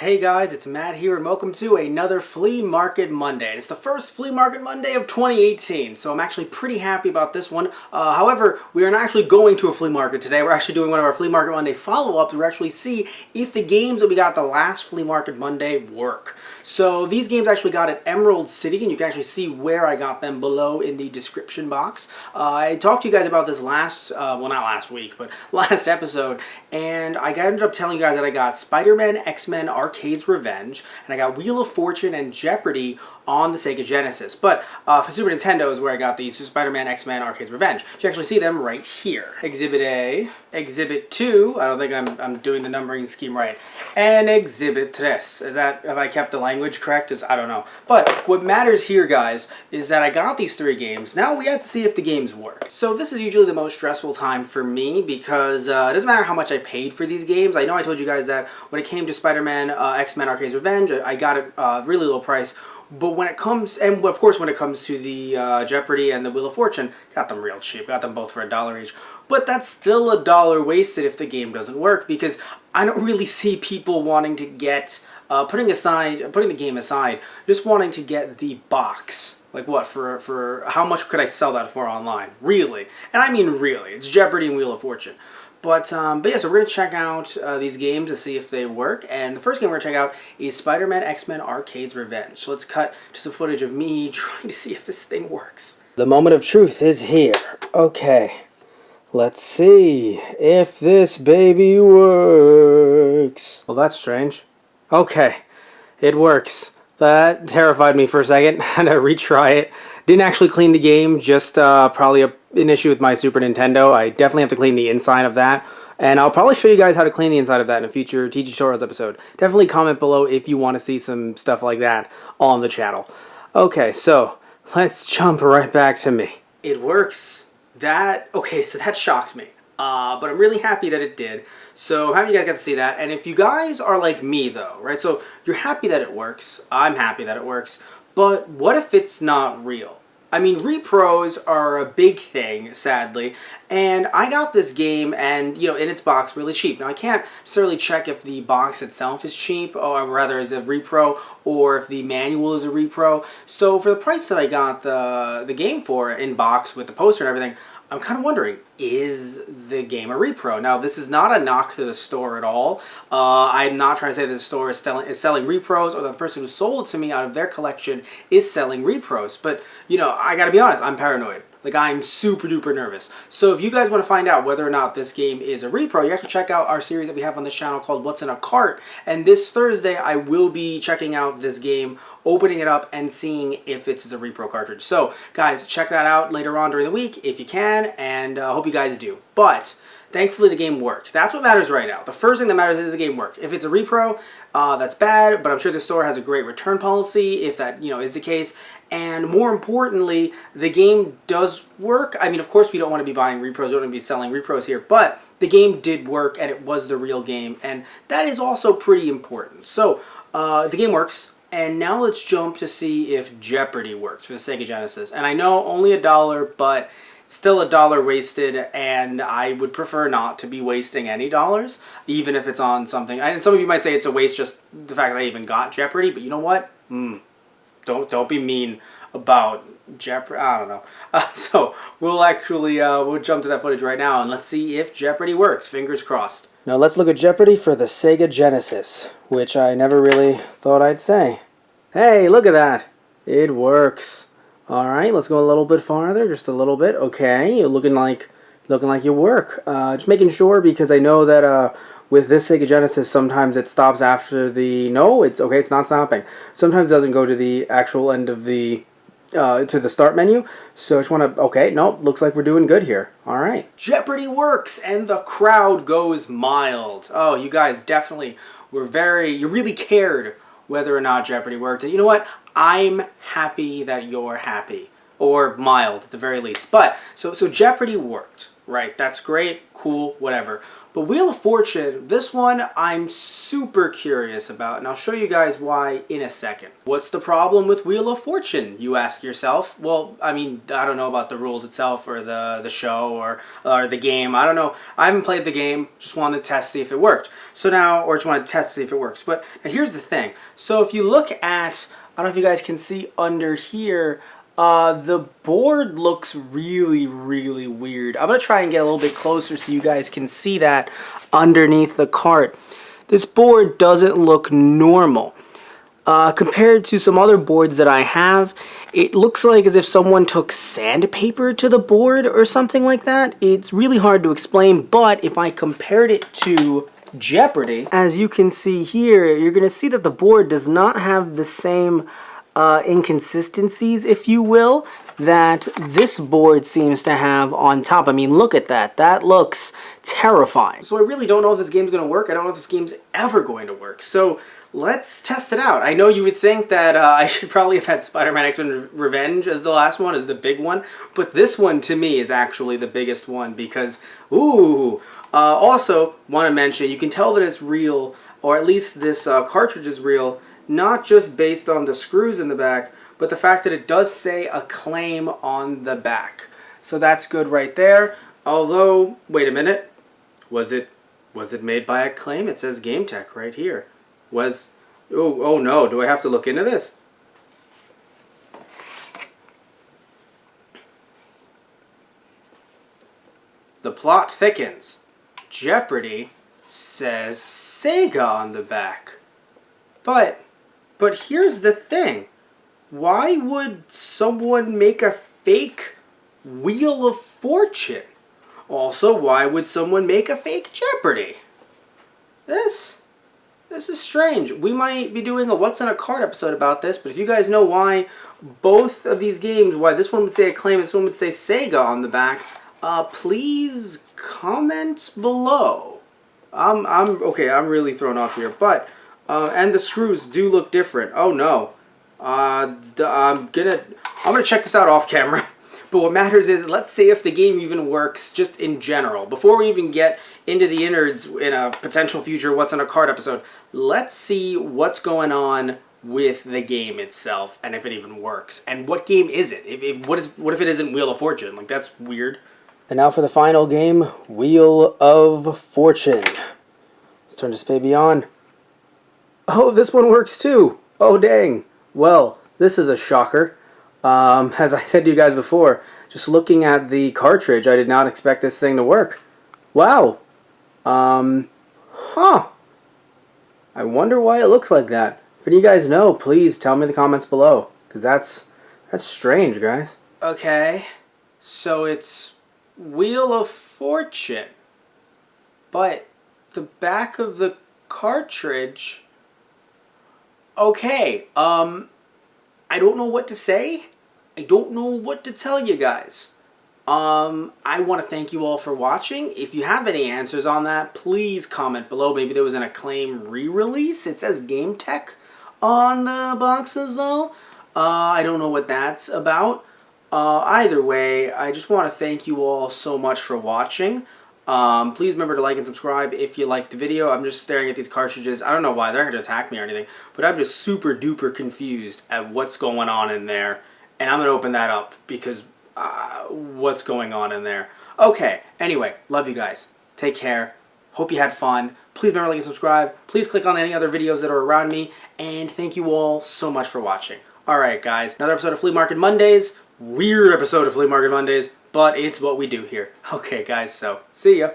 Hey guys, it's Matt here and welcome to another Flea Market Monday. And it's the first Flea Market Monday of 2018, so I'm actually pretty happy about this one. However, we are not actually going to a flea market today. We're actually doing one of our Flea Market Monday follow-ups. We're actually see if the games that we got the last Flea Market Monday work. So these games I actually got at Emerald City, and you can actually see where I got them below in the description box. I talked to you guys about this well, not last week, but last episode, and I ended up telling you guys that I got Spider-Man, X-Men, Arcade's Revenge, and I got Wheel of Fortune and Jeopardy on the Sega Genesis. But for Super Nintendo is where I got these Spider-Man, X-Men, Arcade's Revenge. You actually see them right here. Exhibit A, Exhibit 2, I don't think I'm doing the numbering scheme right, and Exhibit 3. Have I kept the language correct? I don't know. But what matters here, guys, is that I got these three games. Now we have to see if the games work. So this is usually the most stressful time for me because it doesn't matter how much I paid for these games. I know I told you guys that when it came to Spider-Man, X-Men, Arcade's Revenge, I got it really low price. But when it comes, and of course when it comes to the Jeopardy and the Wheel of Fortune, got them real cheap. Got them both for $1 each. But that's still $1 wasted if the game doesn't work, because I don't really see people wanting to get, putting the game aside, just wanting to get the box. Like what, for how much could I sell that for online? Really? And I mean really. It's Jeopardy and Wheel of Fortune. But yeah, so we're going to check out these games to see if they work. And the first game we're going to check out is Spider-Man, X-Men, Arcade's Revenge. So let's cut to some footage of me trying to see if this thing works. The moment of truth is here. Okay, let's see if this baby works. Well, that's strange. Okay, it works. That terrified me for a second. Had to retry it. Didn't actually clean the game, just probably an issue with my Super Nintendo. I definitely have to clean the inside of that. And I'll probably show you guys how to clean the inside of that in a future TG Tutorials episode. Definitely comment below if you want to see some stuff like that on the channel. Okay, so let's jump right back to me. It works. Okay, so that shocked me. But I'm really happy that it did. So I'm happy you guys got to see that. And if you guys are like me though, right? So you're happy that it works. I'm happy that it works. But what if it's not real? I mean, repros are a big thing, sadly, and I got this game and, you know, in its box really cheap. Now, I can't necessarily check if the box itself is cheap, or rather is a repro, or if the manual is a repro. So for the price that I got the game for in box with the poster and everything, I'm kind of wondering, is the game a repro? Now, this is not a knock to the store at all. I'm not trying to say that the store is selling repros, or the person who sold it to me out of their collection is selling repros. But, you know, I gotta be honest, I'm paranoid. Like, I'm super duper nervous. So if you guys want to find out whether or not this game is a repro, you have to check out our series that we have on this channel called What's in a Cart. And this Thursday, I will be checking out this game, opening it up, and seeing if it's a repro cartridge. So, guys, check that out later on during the week if you can, and I hope you guys do. But thankfully, the game worked. That's what matters right now. The first thing that matters is the game worked. If it's a repro, that's bad, but I'm sure the store has a great return policy if that, you know, is the case. And more importantly, the game does work. I mean, of course, we don't want to be buying repros. We don't want to be selling repros here, but the game did work, and it was the real game, and that is also pretty important. So the game works. And now let's jump to see if Jeopardy works for the Sega Genesis. And I know only $1, but still $1 wasted, and I would prefer not to be wasting any dollars, even if it's on something. And some of you might say it's a waste just the fact that I even got Jeopardy, but you know what? Don't be mean about Jeopardy. I don't know. So we'll actually we'll jump to that footage right now, and let's see if Jeopardy works. Fingers crossed. Now let's look at Jeopardy for the Sega Genesis, which I never really thought I'd say. Hey, look at that. It works. Alright, let's go a little bit farther, just a little bit. Okay, you're looking like you work. Just making sure, because I know that with this Sega Genesis, sometimes it stops after the... No, it's okay, it's not stopping. Sometimes it doesn't go to the actual end of the... to the start menu. So I just want to... Okay, nope, looks like we're doing good here. Alright. Jeopardy works, and the crowd goes mild. Oh, you guys definitely were you really cared whether or not Jeopardy worked. And you know what? I'm happy that you're happy. Or mild, at the very least. But, so Jeopardy worked, right? That's great, cool, whatever. But Wheel of Fortune, this one I'm super curious about, and I'll show you guys why in a second. What's the problem with Wheel of Fortune, you ask yourself? Well, I mean, I don't know about the rules itself or the show or the game. I don't know. I haven't played the game, just wanted to test, see if it worked. So now, or just wanted to test to see if it works. But now here's the thing. So if you look at, I don't know if you guys can see under here, the board looks really, really weird. I'm going to try and get a little bit closer so you guys can see that underneath the cart. This board doesn't look normal. Compared to some other boards that I have, it looks like as if someone took sandpaper to the board or something like that. It's really hard to explain, but if I compared it to Jeopardy, as you can see here, you're going to see that the board does not have the same inconsistencies, if you will, that this board seems to have on top. I mean, look at that. That looks terrifying. So I really don't know if this game's going to work. I don't know if this game's ever going to work. So let's test it out. I know you would think that I should probably have had Spider-Man X-Men Revenge as the last one, as the big one, but this one to me is actually the biggest one because, ooh. Also, want to mention, you can tell that it's real, or at least this cartridge is real, not just based on the screws in the back, but the fact that it does say Acclaim on the back. So that's good right there. Although, wait a minute, was it made by Acclaim? It says Game Tech right here. Oh no, do I have to look into this? The plot thickens. Jeopardy says Sega on the back. But here's the thing. Why would someone make a fake Wheel of Fortune? Also, why would someone make a fake Jeopardy? This is strange. We might be doing a What's in a Card episode about this, but if you guys know why both of these games, why this one would say Acclaim and this one would say Sega on the back, please comment below. Okay, I'm really thrown off here, but and the screws do look different. Oh no. I'm gonna check this out off camera. But what matters is, let's see if the game even works just in general. Before we even get into the innards in a potential future What's on a Card episode, let's see what's going on with the game itself and if it even works. And what game is it? What if it isn't Wheel of Fortune? Like, that's weird. And now for the final game, Wheel of Fortune. Let's turn this baby on. Oh, this one works too. Oh, dang. Well, this is a shocker. As I said to you guys before, just looking at the cartridge, I did not expect this thing to work. Wow. Huh. I wonder why it looks like that. If you guys know, please tell me in the comments below, because that's strange, guys. Okay, so it's Wheel of Fortune, but the back of the cartridge. Okay, I don't know what to say. I don't know what to tell you guys. I want to thank you all for watching. If you have any answers on that, please comment below. Maybe there was an Acclaim re-release. It says Game Tech on the boxes though. I don't know what that's about. Either way, I just want to thank you all so much for watching. Please remember to like and subscribe if you liked the video. I'm just staring at these cartridges. I don't know why. They're not going to attack me or anything. But I'm just super duper confused at what's going on in there. And I'm going to open that up because what's going on in there. Okay, anyway, love you guys. Take care. Hope you had fun. Please remember to like and subscribe. Please click on any other videos that are around me. And thank you all so much for watching. Alright guys, another episode of Flea Market Mondays. Weird episode of Flea Market Mondays. But it's what we do here. Okay guys, so see ya.